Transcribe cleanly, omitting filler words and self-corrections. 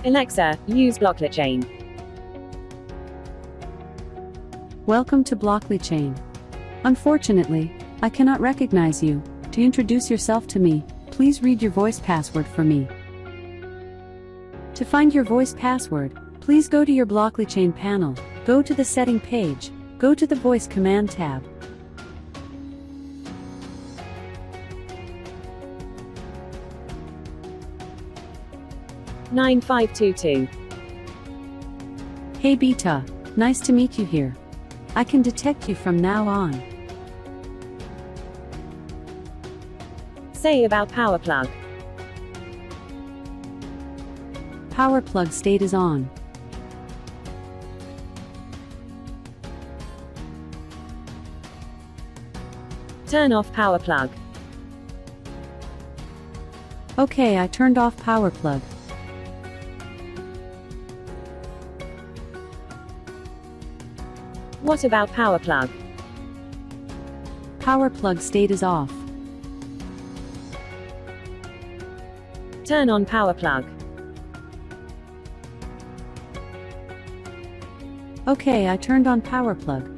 Alexa, use Blocklychain. Welcome to Blocklychain. Unfortunately, I cannot recognize you. To introduce yourself to me, please read your voice password for me. To find your voice password, please go to your Blocklychain panel, go to the setting page, go to the voice command tab. $9522. Hey Beta, nice to meet you here. I can detect you from now on. Say about power plug. Power plug state is on. Turn off power plug. Okay, I turned off power plug. What about power plug? Power plug state is off. Turn on power plug. Okay, I turned on power plug.